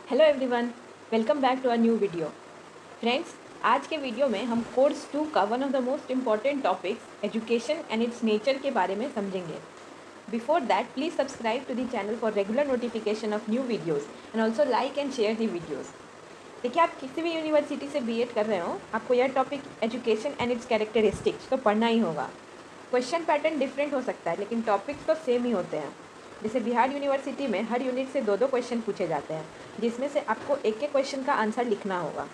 Hello everyone, welcome back to a new video. Friends, आज के video में हम कोर्स 2 का one of the most important topics education and its nature के बारे में समझेंगे। Before that please subscribe to the channel for regular notification of new videos and also like and share the videos. देखिए, आप किसी भी university से BEd कर रहे हो, आपको यह topic education and it's characteristics तो पढ़ना ही होगा। क्वेश्चन पैटर्न डिफरेंट हो सकता है लेकिन टॉपिक्स तो सेम ही होते हैं। जैसे बिहार यूनिवर्सिटी में हर यूनिट से दो दो क्वेश्चन पूछे जाते हैं, जिसमें से आपको एक एक क्वेश्चन का आंसर लिखना होगा।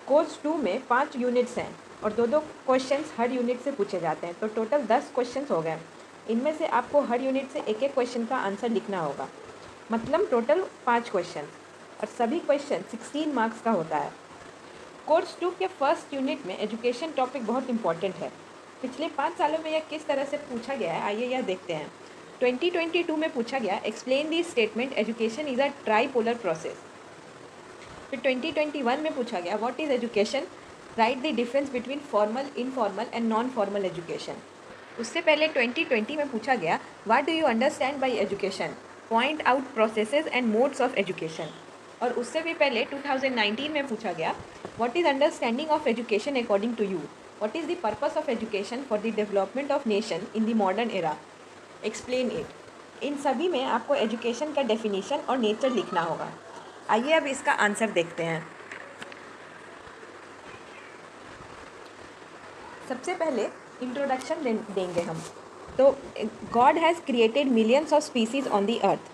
कोर्स 2 में 5 यूनिट्स हैं और दो दो क्वेश्चंस हर यूनिट से पूछे जाते हैं, तो टोटल 10 क्वेश्चंस हो गए। इनमें से आपको हर यूनिट से एक एक क्वेश्चन का आंसर लिखना होगा, मतलब टोटल 5 क्वेश्चन, और सभी क्वेश्चन 16 मार्क्स का होता है। कोर्स 2 के फर्स्ट यूनिट में एजुकेशन टॉपिक बहुत इंपॉर्टेंट है। पिछले 5 सालों में यह किस तरह से पूछा गया है, आइए यह देखते हैं। 2022 में पूछा गया, explain the statement education is a tripolar process. फिर 2021 में पूछा गया, what is education, write the difference between formal, informal and non formal education. उससे पहले 2020 में पूछा गया, what do you understand by education, point out processes and modes of education. और उससे भी पहले 2019 में पूछा गया, what is understanding of education according to you, what is the purpose of education for the development of nation in the modern era, explain it. इन सभी में आपको एजुकेशन का डेफिनेशन और नेचर लिखना होगा। आइए अब इसका आंसर देखते हैं। सबसे पहले इंट्रोडक्शन देंगे हम। तो God has created millions of species on the earth.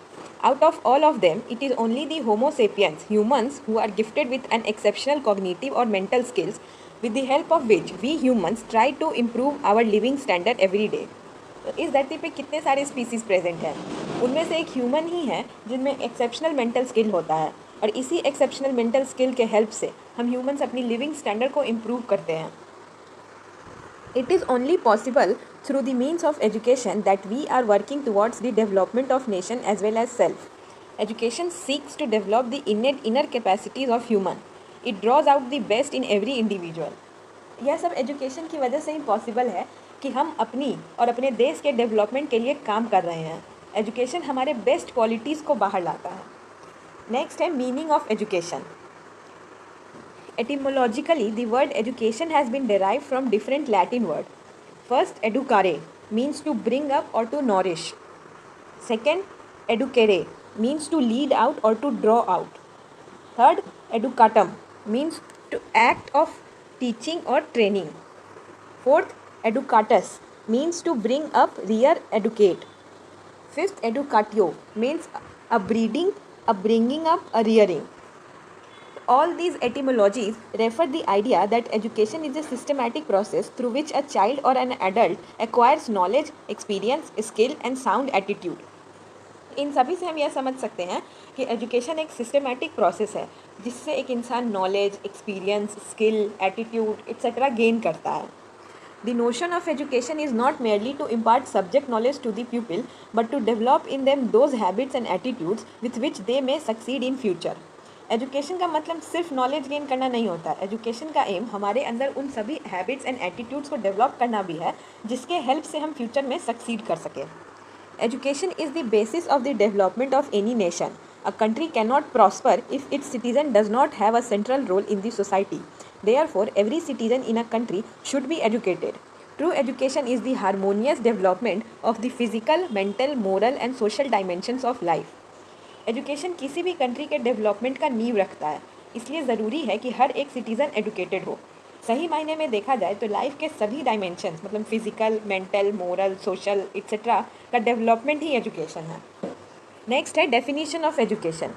Out of all of them, it is only the Homo sapiens, humans, who are gifted with an exceptional cognitive or mental skills, with the help of which we humans try to improve our living standard every day. तो इस धरती पे कितने सारे species present हैं, उनमें से एक ह्यूमन ही है जिनमें एक्सेप्शनल मेंटल स्किल होता है, और इसी एक्सेप्शनल मेंटल स्किल के हेल्प से हम ह्यूमंस अपनी लिविंग स्टैंडर्ड को इम्प्रूव करते हैं। It is only possible through the means of education that we are working towards the development of nation as well as self. Education seeks to develop the innate inner capacities of human. It draws out the best in every individual. यह सब education की वजह से ही possible है कि हम अपनी और अपने देश के डेवलपमेंट के लिए काम कर रहे हैं। एजुकेशन हमारे बेस्ट क्वालिटीज़ को बाहर लाता है। नेक्स्ट है meaning of education. Etymologically, the word education has been derived from different Latin words. First, educare means to bring up or to nourish. Second, educere means to lead out or to draw out. Third, educatum means to act of teaching or training. Fourth, educatus means to bring up, rear, educate. Fifth, educatio means a breeding, a bringing up, a rearing. All these etymologies refer the idea that education is a systematic process through which a child or an adult acquires knowledge, experience, skill and sound attitude. इन सभी से हम यह समझ सकते हैं कि education एक systematic process है जिससे एक इंसान knowledge, experience, skill, attitude etcetera gain करता है। The notion of education is not merely to impart subject knowledge to the pupil, but to develop in them those habits and attitudes with which they may succeed in future. Education का मतलब सिर्फ knowledge gain करना नहीं होता। Education का M हमारे अंदर उन सभी हैबिट्स एंड एटीट्यूड्स को डेवलप करना भी है जिसके हेल्प से हम फ्यूचर में सक्सीड कर सकें। Education is the basis of the development of any nation. A country can not prosper if its citizen does not have a central role in the society. Therefore, every citizen in a country should be educated. True education is the harmonious development of the physical, mental, moral and social dimensions of life. Education किसी भी country के development का नींव रखता है, इसलिए ज़रूरी है कि हर एक सिटीज़न एजुकेटेड हो। सही मायने में देखा जाए तो लाइफ के सभी डायमेंशंस, मतलब physical, mental, moral, social etcetera का डेवलपमेंट ही एजुकेशन है। नेक्स्ट है डेफिनीशन ऑफ एजुकेशन।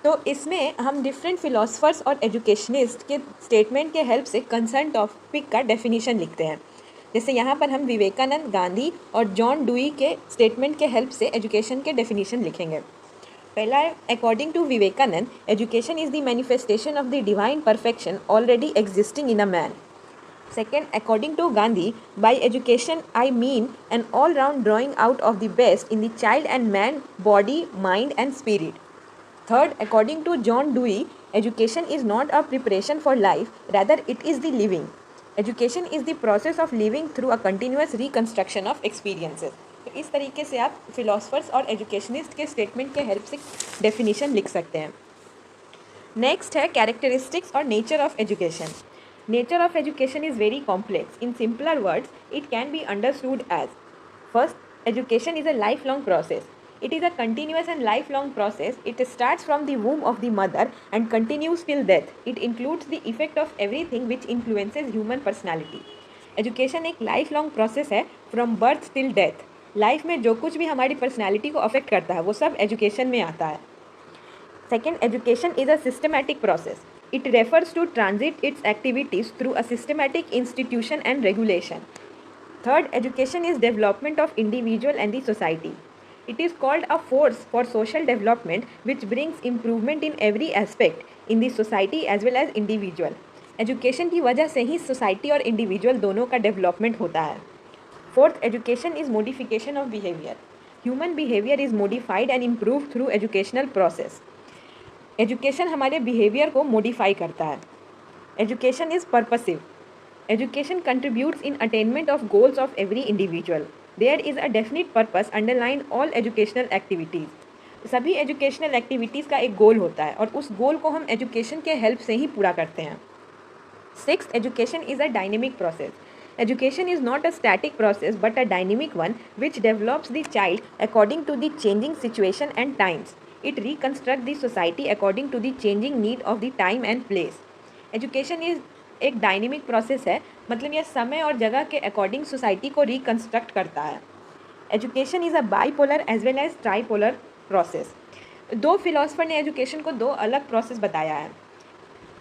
तो इसमें हम डिफरेंट फिलोसफर्स और एजुकेशनिस्ट के स्टेटमेंट के हेल्प से कंसर्न टॉपिक का डेफिनेशन लिखते हैं। जैसे यहाँ पर हम विवेकानंद, गांधी और जॉन डुई के स्टेटमेंट के हेल्प से एजुकेशन के डेफिनेशन लिखेंगे। पहला है, according to Vivekananda, education is the manifestation of the divine perfection already existing in a man. Second, according to Gandhi, by education I mean an all-round drawing out of the best in the child and man, body, mind and spirit. Third, according to John Dewey, education is not a preparation for life, rather it is the living. Education is the process of living through a continuous reconstruction of experiences. तो इस तरीके से आप philosophers और educationist के statement के help से definition लिख सकते हैं। नेक्स्ट है कैरेक्टरिस्टिक्स और nature of education. Nature of education is very complex. In simpler words it can be understood as: first, education is a lifelong process. It is a continuous and lifelong process. It starts from the womb of the mother and continues till death. It includes the effect of everything which influences human personality. Education एक life long process है from birth till death. Life में जो कुछ भी हमारी personality को affect करता है वो सब एजुकेशन में आता है. Second, education is a systematic process. It refers to transit its activities through a systematic institution and regulation. Third, education is development of individual and the society. It is called a force for social development which brings improvement in every aspect in the society as well as individual. Education की वजह से ही society और individual दोनों का development होता है. Fourth, education is modification of behaviour. Human behaviour is modified and improve through educational process. Education हमारे behaviour को मॉडिफाई करता है. Education is purposive. Education contributes in attainment of goals of every individual. There is a definite purpose underlying all educational activities. सभी educational activities का एक गोल होता है और उस गोल को हम एजुकेशन के हेल्प से ही पूरा करते हैं. Sixth, education is a dynamic process. Education is not a static process but a dynamic one which develops the child according to the changing situation and times. It reconstructs the society according to the changing need of the time and place. Education is एक dynamic process है, मतलब यह समय और जगह के according society को reconstruct करता है. Education is a bipolar as well as tripolar process. दो फिलोसफर ने एजुकेशन को दो अलग प्रोसेस बताया है.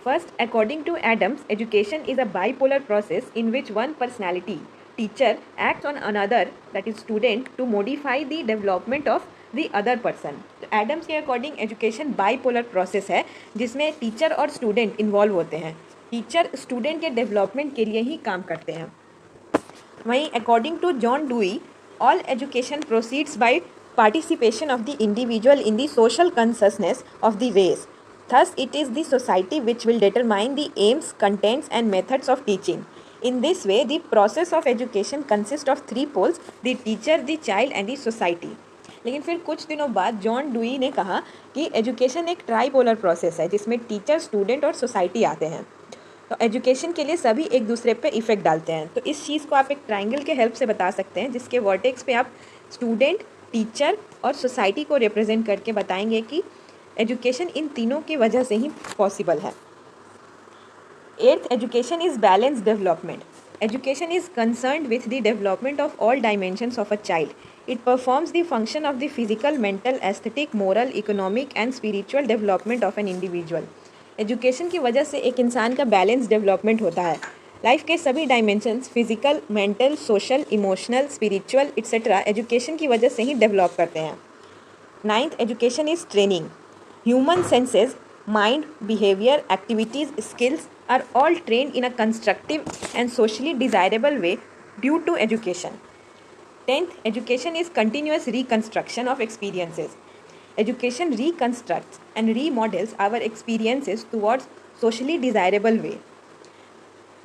First, according to Adams, education is a bipolar process in which one personality, teacher, acts on another, that is student, to modify the development of the other person. तो Adams के according education bipolar process है जिसमें teacher और student involve होते हैं. Teacher student के development के लिए ही काम करते हैं. वहीं according to John Dewey, all education proceeds by participation of the individual in the social consciousness of the race. Thus it is the society which will determine the aims, contents and methods of teaching. In this way the process of education consist of three poles: the teacher, the child and the society. लेकिन फिर कुछ दिनों बाद John dewy ने कहा कि education एक tripolar process है जिसमें टीचर, स्टूडेंट और सोसाइटी आते हैं. तो एजुकेशन के लिए सभी एक दूसरे पे इफ़ेक्ट डालते हैं. तो इस चीज़ को आप एक ट्रायंगल के हेल्प से बता सकते हैं जिसके वर्टेक्स पे आप स्टूडेंट, टीचर और सोसाइटी को रिप्रेजेंट करके बताएंगे कि एजुकेशन इन तीनों की वजह से ही पॉसिबल है. Eighth, education is balance development. Education is concerned with the development of all dimensions of a child. It performs the function of the physical, mental, aesthetic, moral, economic and spiritual development of an individual. Education की वजह से एक इंसान का balance development होता है. Life के सभी dimensions, physical, mental, social, emotional, spiritual etcetera education की वजह से ही डेवलप करते हैं. Ninth, education is training. Human senses, mind, behaviour, activities, skills are all train in a constructive and socially desirable way due to education. 10th, education is continuous reconstruction of experiences. Education reconstructs and remodels our experiences towards socially desirable way.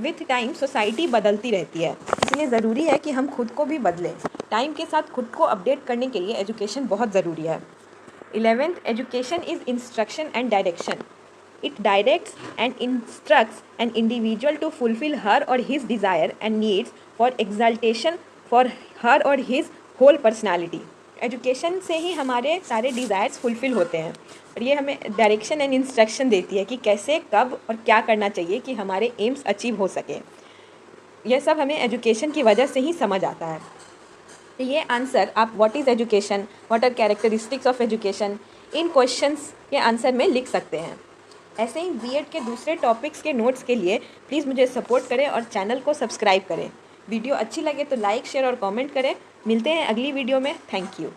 With time, society बदलती रहती है, इसलिए ज़रूरी है कि हम खुद को भी बदलें. टाइम के साथ खुद को अपडेट करने के लिए एजुकेशन बहुत ज़रूरी है. 11th, education is instruction and direction. It directs and instructs an individual to fulfill her or his desire and needs for exaltation for her और हिज होल पर्सनैलिटी. एजुकेशन से ही हमारे सारे डिज़ायर्स फुलफ़िल होते हैं और ये हमें डायरेक्शन एंड इंस्ट्रक्शन देती है कि कैसे, कब और क्या करना चाहिए कि हमारे एम्स अचीव हो सके. यह सब हमें एजुकेशन की वजह से ही समझ आता है. तो ये आंसर आप what is education, what are characteristics of education, इन क्वेश्चंस के आंसर में लिख सकते हैं. ऐसे ही बीएड के दूसरे टॉपिक्स के नोट्स के लिए प्लीज़ मुझे सपोर्ट करें और चैनल को सब्सक्राइब करें. वीडियो अच्छी लगे तो लाइक, शेयर और कमेंट करें. मिलते हैं अगली वीडियो में. Thank you.